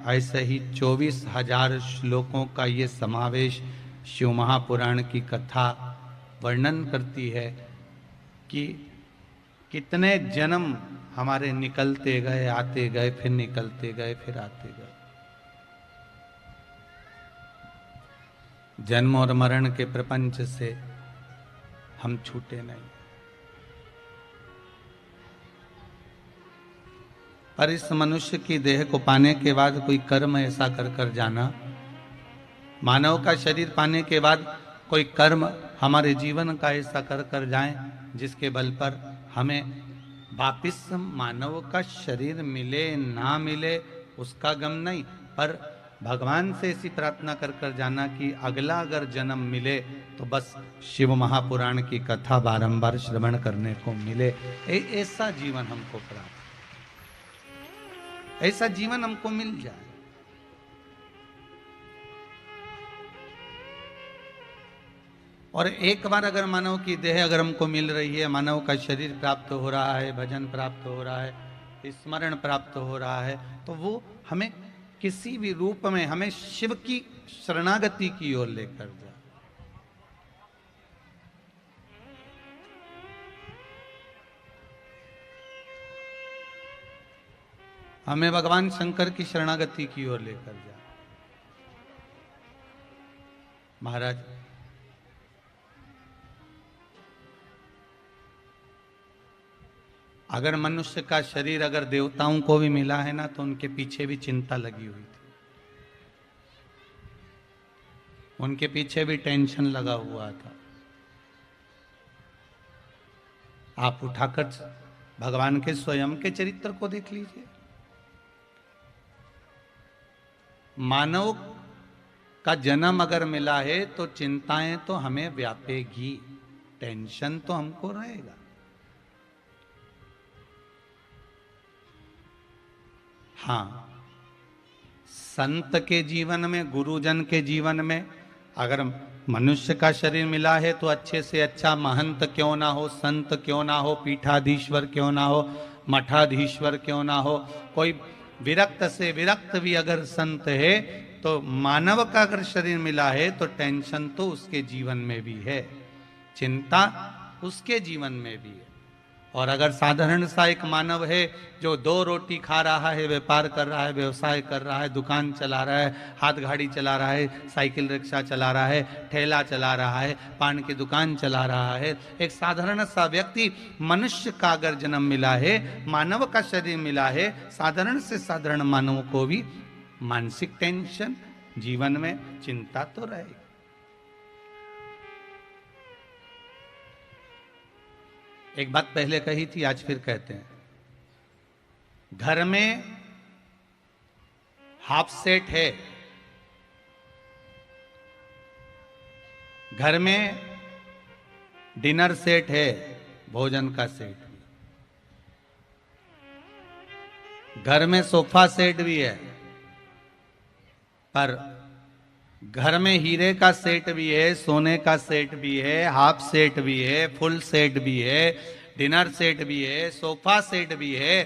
ऐसे ही 24,000 श्लोकों का ये समावेश शिव महापुराण की कथा वर्णन करती है कि कितने जन्म हमारे निकलते गए, आते गए, फिर निकलते गए, फिर आते गए। जन्म और मरण के प्रपंच से हम छूटे नहीं। पर इस मनुष्य की देह को पाने के बाद कोई कर्म ऐसा कर कर जाना, मानव का शरीर पाने के बाद कोई कर्म हमारे जीवन का ऐसा कर कर जाए जिसके बल पर हमें वापिस मानव का शरीर मिले ना मिले उसका गम नहीं, पर भगवान से ऐसी प्रार्थना कर कर जाना कि अगला अगर जन्म मिले तो बस शिव महापुराण की कथा बारंबार श्रवण करने को मिले। ऐसा जीवन हमको प्राप्त, ऐसा जीवन हमको मिल जाए। और एक बार अगर मानव की देह अगर हमको मिल रही है, मानव का शरीर प्राप्त हो रहा है, भजन प्राप्त हो रहा है, स्मरण प्राप्त हो रहा है, तो वो हमें किसी भी रूप में हमें शिव की शरणागति की ओर लेकर जाए। हमें भगवान शंकर की शरणागति की ओर लेकर जाए। महाराज, अगर मनुष्य का शरीर अगर देवताओं को भी मिला है ना, तो उनके पीछे भी चिंता लगी हुई थी, उनके पीछे भी टेंशन लगा हुआ था। आप उठाकर भगवान के स्वयं के चरित्र को देख लीजिए। मानव का जन्म अगर मिला है तो चिंताएं तो हमें व्यापेगी, टेंशन तो हमको रहेगा। हाँ, संत के जीवन में, गुरुजन के जीवन में अगर मनुष्य का शरीर मिला है तो अच्छे से अच्छा महंत क्यों ना हो, संत क्यों ना हो, पीठाधीश्वर क्यों ना हो, मठाधीश्वर क्यों ना हो, कोई विरक्त से विरक्त भी अगर संत है, तो मानव का अगर शरीर मिला है तो टेंशन तो उसके जीवन में भी है, चिंता उसके जीवन में भी है। और अगर साधारण सा एक मानव है जो 2 रोटी खा रहा है, व्यापार कर रहा है, व्यवसाय कर रहा है, दुकान चला रहा है, हाथ गाड़ी चला रहा है, साइकिल रिक्शा चला रहा है, ठेला चला रहा है, पान की दुकान चला रहा है, एक साधारण सा व्यक्ति, मनुष्य का अगर जन्म मिला है, मानव का शरीर मिला है, साधारण से साधारण मानव को भी मानसिक टेंशन, जीवन में चिंता तो रहेगी। एक बात पहले कही थी, आज फिर कहते हैं। घर में हाफ सेट है, घर में डिनर सेट है, भोजन का सेट भी, घर में सोफा सेट भी है, पर घर में हीरे का सेट भी है, सोने का सेट भी है, हाफ सेट भी है, फुल सेट भी है, डिनर सेट भी है, सोफा सेट भी है,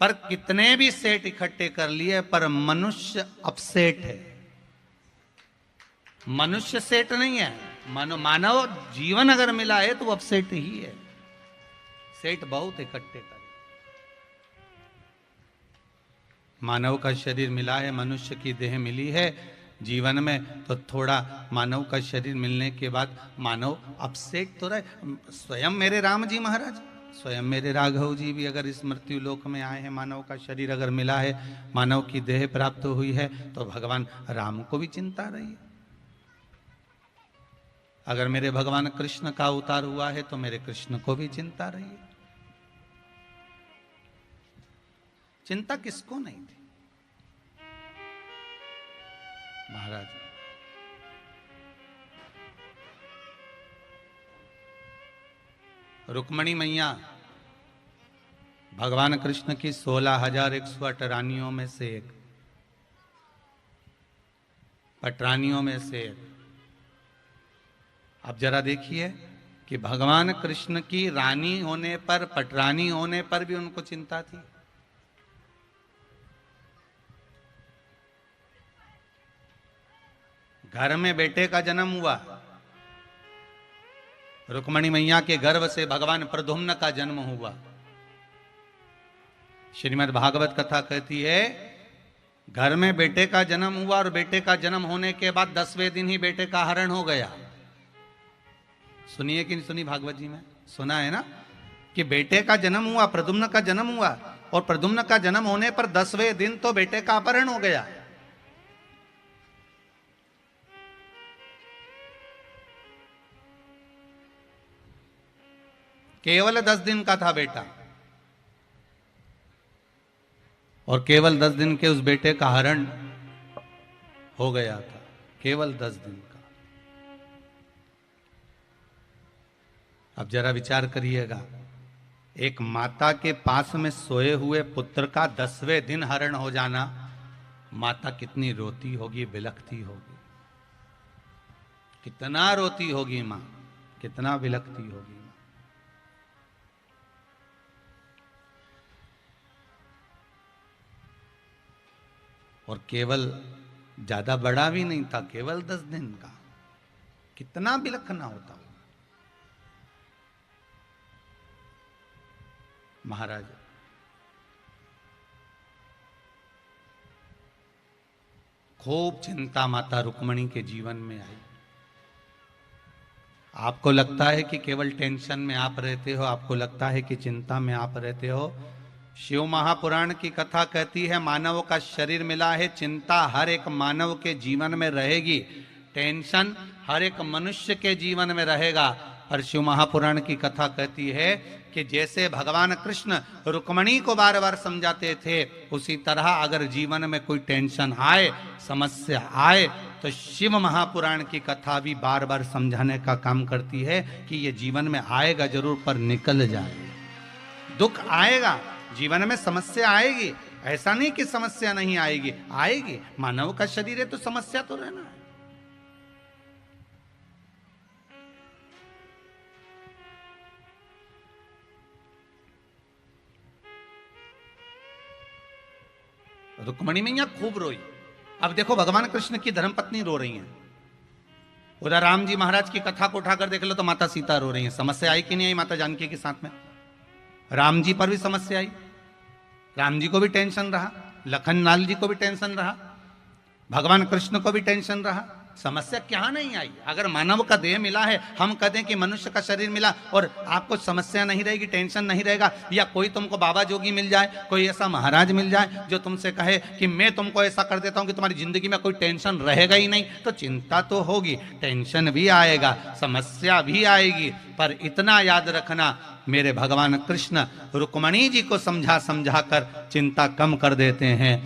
पर कितने भी सेट इकट्ठे कर लिए, पर मनुष्य अपसेट है। मनुष्य सेट नहीं है, मानव जीवन अगर मिला है तो वो अपसेट ही है। सेट बहुत इकट्ठे कर, मानव का शरीर मिला है, मनुष्य की देह मिली है जीवन में, तो थोड़ा मानव का शरीर मिलने के बाद मानव अपसेट तो रहे। स्वयं मेरे राम जी महाराज, स्वयं मेरे राघव जी भी अगर इस मृत्यु लोक में आए हैं, मानव का शरीर अगर मिला है, मानव की देह प्राप्त हुई है, तो भगवान राम को भी चिंता रही है। अगर मेरे भगवान कृष्ण का अवतार हुआ है तो मेरे कृष्ण को भी चिंता रही है। चिंता किसको नहीं थी महाराज। रुक्मणी मैया भगवान कृष्ण की 16,108 रानियों में से एक, पटरानियों में से एक। अब जरा देखिए कि भगवान कृष्ण की रानी होने पर, पटरानी होने पर भी उनको चिंता थी। घर में बेटे का जन्म हुआ, रुक्मणी मैया के गर्भ से भगवान प्रद्युम्न का जन्म हुआ। श्रीमद् भागवत कथा कहती है घर में बेटे का जन्म हुआ और बेटे का जन्म होने के बाद 10वें दिन ही बेटे का हरण हो गया। सुनिए कि नहीं सुनी भागवत जी में? सुना है ना कि बेटे का जन्म हुआ, प्रद्युम्न का जन्म हुआ और प्रद्युम्न का जन्म होने पर 10वें दिन तो बेटे का अपहरण हो गया। केवल 10 दिन का था बेटा और केवल 10 दिन के उस बेटे का हरण हो गया था, केवल 10 दिन का। अब जरा विचार करिएगा, एक माता के पास में सोए हुए पुत्र का 10वें दिन हरण हो जाना, माता कितनी रोती होगी, बिलखती होगी, कितना रोती होगी मां, कितना बिलखती होगी। और केवल ज्यादा बड़ा भी नहीं था, केवल 10 दिन का, कितना बिलखना होता। महाराज खूब चिंता माता रुक्मणी के जीवन में आई। आपको लगता है कि केवल टेंशन में आप रहते हो, आपको लगता है कि चिंता में आप रहते हो। शिव महापुराण की कथा कहती है मानव का शरीर मिला है, चिंता हर एक मानव के जीवन में रहेगी, टेंशन हर एक मनुष्य के जीवन में रहेगा। और शिव महापुराण की कथा कहती है कि जैसे भगवान कृष्ण रुक्मणी को बार बार समझाते थे, उसी तरह अगर जीवन में कोई टेंशन आए, समस्या आए, तो शिव महापुराण की कथा भी बार बार समझाने का काम करती है कि ये जीवन में आएगा जरूर, पर निकल जाए। दुख आएगा, जीवन में समस्या आएगी, ऐसा नहीं कि समस्या नहीं आएगी, आएगी। मानव का शरीर है तो समस्या तो रहना है। रुक्मणी मैया खूब रोई। अब देखो भगवान कृष्ण की धर्मपत्नी रो रही हैं, उधर राम जी महाराज की कथा को उठाकर देख लो तो माता सीता रो रही हैं। समस्या आई कि नहीं आई माता जानकी के साथ में? राम जी पर भी समस्या आई, राम जी को भी टेंशन रहा, लखन लाल जी को भी टेंशन रहा, भगवान कृष्ण को भी टेंशन रहा। समस्या क्या नहीं आई? अगर मानव का देह मिला है, हम कहते हैं कि मनुष्य का शरीर मिला और आपको समस्या नहीं रहेगी, टेंशन नहीं रहेगा, या कोई तुमको बाबा जोगी मिल जाए, कोई ऐसा महाराज मिल जाए जो तुमसे कहे कि मैं तुमको ऐसा कर देता हूं कि तुम्हारी जिंदगी में कोई टेंशन रहेगा ही नहीं, तो चिंता तो होगी, टेंशन भी आएगा, समस्या भी आएगी। पर इतना याद रखना, मेरे भगवान कृष्ण रुक्मणी जी को समझा समझा कर चिंता कम कर देते हैं,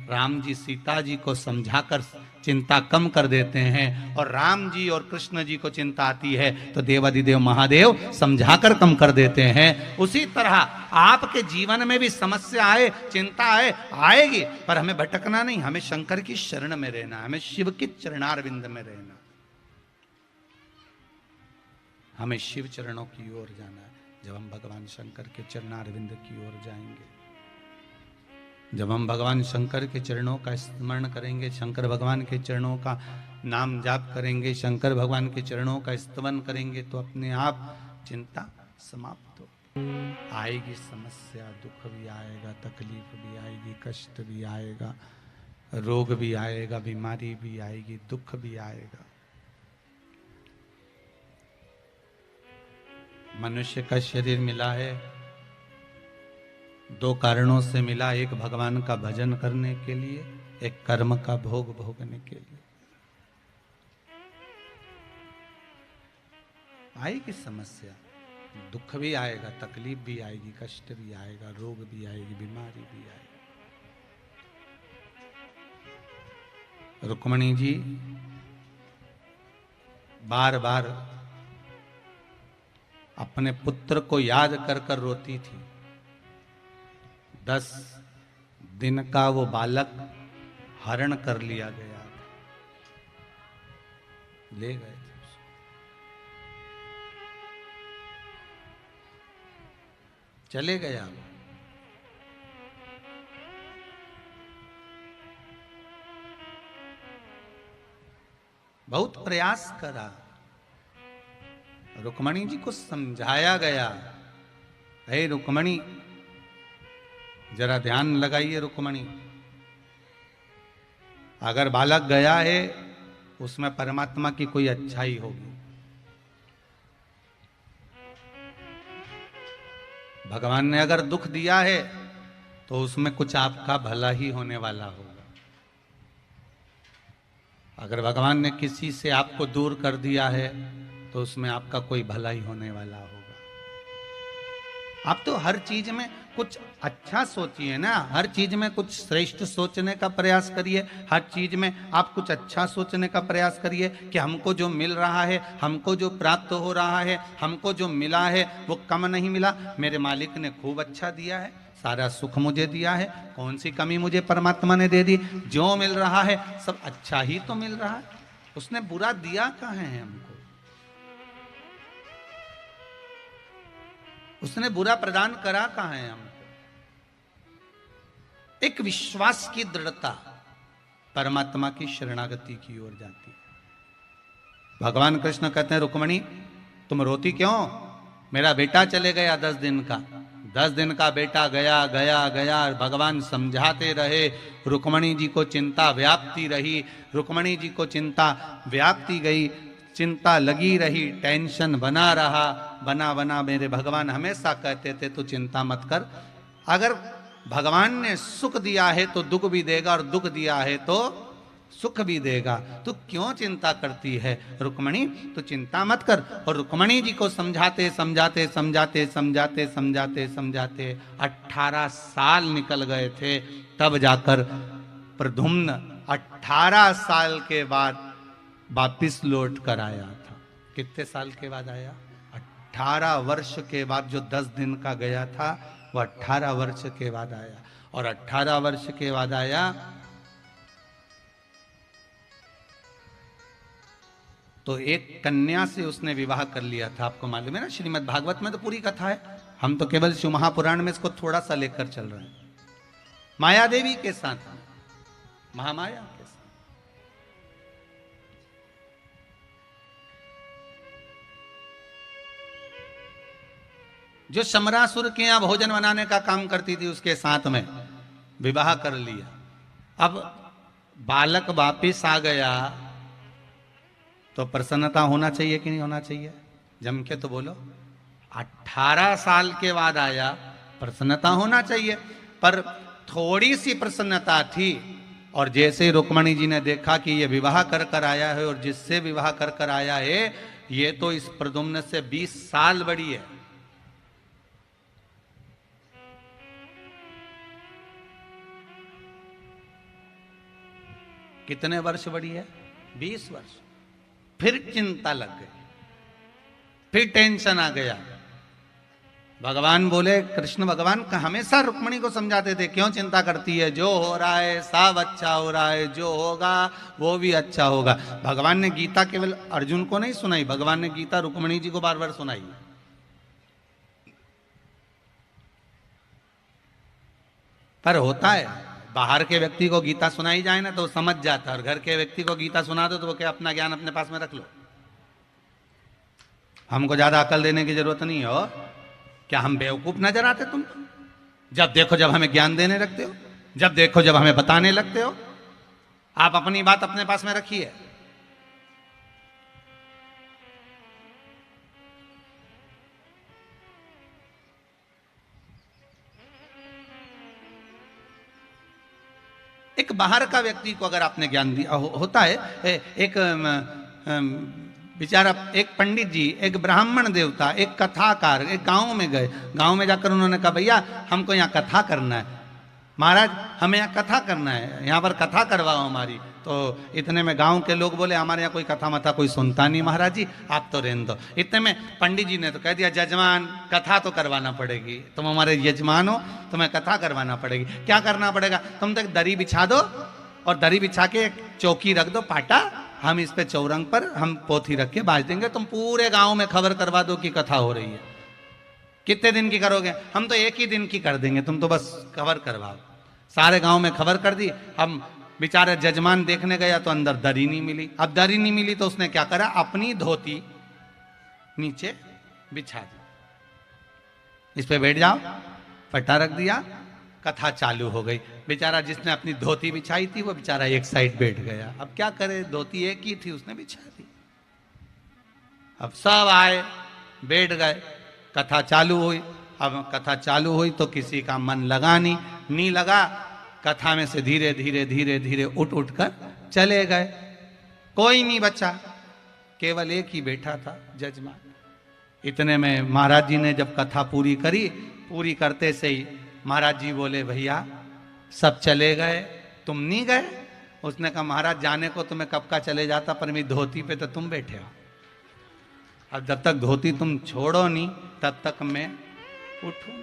राम जी सीता जी को समझाकर चिंता कम कर देते हैं। और राम जी और कृष्ण जी को चिंता आती है तो देवादिदेव महादेव समझाकर कम कर देते हैं। उसी तरह आपके जीवन में भी समस्या आए, चिंता आए, आएगी, पर हमें भटकना नहीं, हमें शंकर की शरण में रहना, हमें शिव के चरणारविंद में रहना, हमें शिव चरणों की ओर जाना है। जब हम भगवान शंकर के चरणारविंद की ओर जाएंगे, जब हम भगवान शंकर के चरणों का स्मरण करेंगे, शंकर भगवान के चरणों का नाम जाप करेंगे, शंकर भगवान के चरणों का स्तवन करेंगे, तो अपने आप चिंता समाप्त हो आएगी। समस्या, दुख भी आएगा, तकलीफ भी आएगी, कष्ट भी आएगा, रोग भी आएगा, बीमारी भी आएगी, दुख भी आएगा। मनुष्य का शरीर मिला है, 2 कारणों से मिला, एक भगवान का भजन करने के लिए, एक कर्म का भोग भोगने के लिए। आएगी समस्या, दुख भी आएगा, तकलीफ भी आएगी, कष्ट भी आएगा, रोग भी आएगी, बीमारी भी आएगी। रुक्मणी जी बार बार अपने पुत्र को याद कर कर रोती थी। 10 दिन का वो बालक हरण कर लिया गया, ले गए थे उसको। चले गया वो। बहुत प्रयास करा, रुक्मणी जी को समझाया गया, हे रुक्मणी जरा ध्यान लगाइए रुक्मणी, अगर बालक गया है उसमें परमात्मा की कोई अच्छाई होगी, भगवान ने अगर दुख दिया है तो उसमें कुछ आपका भला ही होने वाला होगा, अगर भगवान ने किसी से आपको दूर कर दिया है तो उसमें आपका कोई भला ही होने वाला होगा। आप तो हर चीज में कुछ अच्छा सोचिए ना, हर चीज में कुछ श्रेष्ठ सोचने का प्रयास करिए, हर चीज में आप कुछ अच्छा सोचने का प्रयास करिए कि हमको जो मिल रहा है, हमको जो प्राप्त हो रहा है, हमको जो मिला है वो कम नहीं मिला, मेरे मालिक ने खूब अच्छा दिया है, सारा सुख मुझे दिया है, कौन सी कमी मुझे परमात्मा ने दे दी, जो मिल रहा है सब अच्छा ही तो मिल रहा है, उसने बुरा दिया कहाँ है हमको, उसने बुरा प्रदान करा कहाँ है हमको। एक विश्वास की दृढ़ता परमात्मा की शरणागति की ओर जाती है। भगवान कृष्ण कहते हैं रुक्मणी तुम रोती क्यों, मेरा बेटा चले गया 10 दिन का, 10 दिन का बेटा गया गया गया, भगवान समझाते रहे, रुक्मणी जी को चिंता व्याप्ति रही, रुक्मणी जी को चिंता व्याप्ति गई, चिंता लगी रही, टेंशन बना रहा, बना बना मेरे भगवान हमेशा कहते थे तू चिंता मत कर, अगर भगवान ने सुख दिया है तो दुख भी देगा और दुख दिया है तो सुख भी देगा, तू क्यों चिंता करती है रुक्मणी, तू चिंता मत कर। और रुक्मणी जी को समझाते समझाते समझाते समझाते समझाते समझाते 18 साल निकल गए थे, तब जाकर प्रद्युम्न 18 साल के बाद वापिस लौट कर आया था। कितने साल के बाद आया, 18 वर्ष के बाद, जो 10 दिन का गया था वो 18 वर्ष के बाद आया, और 18 वर्ष के बाद आया तो एक कन्या से उसने विवाह कर लिया था, आपको मालूम है ना, श्रीमद् भागवत में तो पूरी कथा है, हम तो केवल शिव महापुराण में इसको थोड़ा सा लेकर चल रहे हैं। माया देवी के साथ, महामाया के साथ, जो शमरासुर के यहां भोजन बनाने का काम करती थी उसके साथ में विवाह कर लिया। अब बालक वापिस आ गया तो प्रसन्नता होना चाहिए कि नहीं होना चाहिए, जम के तो बोलो। 18 साल के बाद आया, प्रसन्नता होना चाहिए, पर थोड़ी सी प्रसन्नता थी, और जैसे ही रुक्मणी जी ने देखा कि ये विवाह कर कर आया है और जिससे विवाह कर कर आया है ये तो इस प्रद्युम्न से 20 साल बड़ी है, कितने वर्ष बड़ी है, 20 वर्ष। फिर चिंता लग गई, फिर टेंशन आ गया। भगवान बोले, कृष्ण भगवान का हमेशा रुक्मणी को समझाते थे, क्यों चिंता करती है, जो हो रहा है सब अच्छा हो रहा है, जो होगा वो भी अच्छा होगा। भगवान ने गीता केवल अर्जुन को नहीं सुनाई, भगवान ने गीता रुक्मणी जी को बार बार सुनाई। पर होता है, बाहर के व्यक्ति को गीता सुनाई जाए ना तो समझ जाता है, और घर के व्यक्ति को गीता सुना दो तो वो क्या अपना ज्ञान अपने पास में रख लो, हमको ज्यादा अकल देने की जरूरत नहीं है। और क्या हम बेवकूफ नजर आते तुम, जब देखो जब हमें ज्ञान देने लगते हो, जब देखो जब हमें बताने लगते हो, आप अपनी बात अपने पास में रखिए। एक बाहर का व्यक्ति को अगर आपने ज्ञान दिया होता है, एक बेचारा, एक पंडित जी, एक ब्राह्मण देवता, एक कथाकार, एक गांव में गए, गांव में जाकर उन्होंने कहा भैया हमको यहाँ कथा करना है, महाराज हमें यहाँ कथा करना है, यहाँ पर कथा करवाओ हमारी। तो इतने में गांव के लोग बोले हमारे यहाँ कोई कथा मथा कोई सुनता नहीं महाराज जी, आप तो रहने दो। इतने में पंडित जी ने तो कह दिया, जजमान कथा तो करवाना पड़ेगी, तुम हमारे यजमान हो, तुम्हें कथा करवाना पड़ेगी। क्या करना पड़ेगा, तुम तो एक दरी बिछा दो, और दरी बिछा के एक चौकी रख दो पाटा, हम इस पे चौरंग पर हम पोथी रख के बाज देंगे, तुम पूरे गांव में खबर करवा दो कि कथा हो रही है। कितने दिन की करोगे, हम तो एक ही दिन की कर देंगे, तुम तो बस खबर करवाओ। सारे गांव में खबर कर दी, हम बेचारा जजमान देखने गया तो अंदर दरी नहीं मिली। अब दरी नहीं मिली तो उसने क्या करा, अपनी धोती नीचे बिछा दी, इस पे बैठ जाओ, पट्टा रख दिया, कथा चालू हो गई। बेचारा जिसने अपनी धोती बिछाई थी वो बेचारा एक साइड बैठ गया। अब क्या करे, धोती एक ही थी, उसने बिछा दी। अब सब आए, बैठ गए, कथा चालू हुई। अब कथा चालू हुई तो किसी का मन लगा नहीं लगा, कथा में से धीरे धीरे धीरे धीरे उठ उठ कर चले गए। कोई नहीं बचा, केवल एक ही बैठा था, जजमान। इतने में महाराज जी ने जब कथा पूरी करी, पूरी करते से ही महाराज जी बोले, भैया सब चले गए, तुम नहीं गए? उसने कहा, महाराज जाने को तुम्हें कब का चले जाता, पर मेरी धोती पे तो तुम बैठे हो। अब जब तक धोती तुम छोड़ो नहीं तब तक मैं उठूं।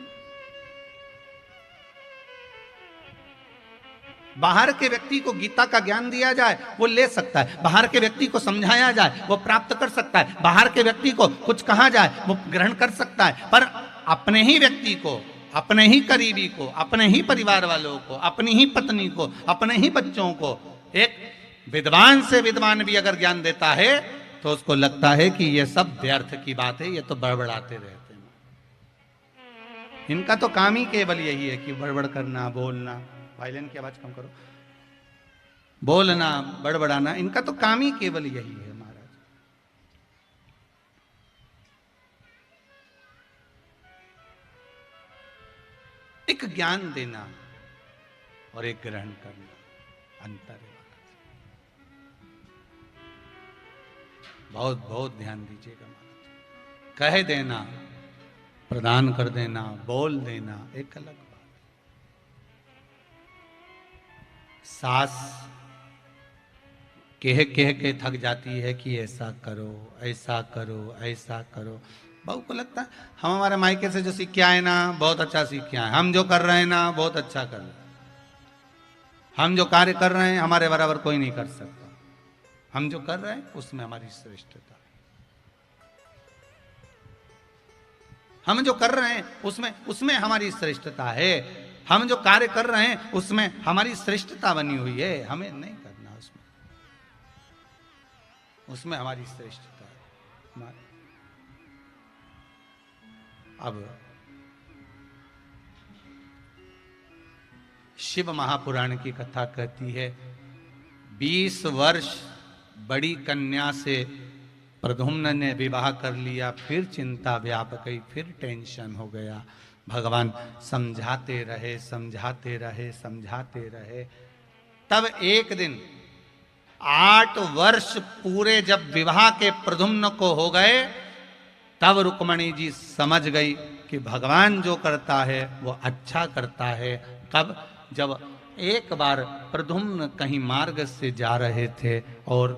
बाहर के व्यक्ति को गीता का ज्ञान दिया जाए वो ले सकता है, बाहर के व्यक्ति को समझाया जाए वो प्राप्त कर सकता है, बाहर के व्यक्ति को कुछ कहा जाए वो ग्रहण कर सकता है, पर अपने ही व्यक्ति को, अपने ही करीबी को, अपने ही परिवार वालों को, अपनी ही पत्नी को, अपने ही बच्चों को, एक विद्वान से विद्वान भी अगर ज्ञान देता है तो उसको लगता है कि ये सब व्यर्थ की बात है, ये तो बड़बड़ाते रहते हैं। इनका तो काम ही केवल यही है कि बड़बड़ करना, बोलना, वायलिन की आवाज कम करो, बोलना, बड़बड़ाना, इनका तो काम ही केवल यही है महाराज। एक ज्ञान देना और एक ग्रहण करना, अंतर है। बहुत बहुत ध्यान दीजिएगा महाराज। कह देना, प्रदान कर देना, बोल देना, एक अलग बात। सास कह कह के थक जाती है कि ऐसा करो, ऐसा करो, ऐसा करो। बहू को लगता है हम हमारे मायके से जो सीख के आए ना बहुत अच्छा सीख के आए, हम जो कर रहे हैं ना बहुत अच्छा कर रहे हैं, हम जो कार्य कर रहे हैं हमारे बराबर कोई नहीं कर सकता, हम जो कर रहे हैं उसमें हमारी श्रेष्ठता, हम जो कर रहे हैं उसमें हमारी श्रेष्ठता है, हम जो कार्य कर रहे हैं उसमें हमारी श्रेष्ठता बनी हुई है, हमें नहीं करना उसमें हमारी श्रेष्ठता है। अब शिव महापुराण की कथा कहती है 20 वर्ष बड़ी कन्या से प्रद्युम्न ने विवाह कर लिया, फिर चिंता व्याप गई, फिर टेंशन हो गया। भगवान समझाते रहे, समझाते रहे, समझाते रहे। तब एक दिन 8 वर्ष पूरे जब विवाह के प्रद्युम्न को हो गए, तब रुक्मणी जी समझ गई कि भगवान जो करता है वो अच्छा करता है। तब जब एक बार प्रद्युम्न कहीं मार्ग से जा रहे थे और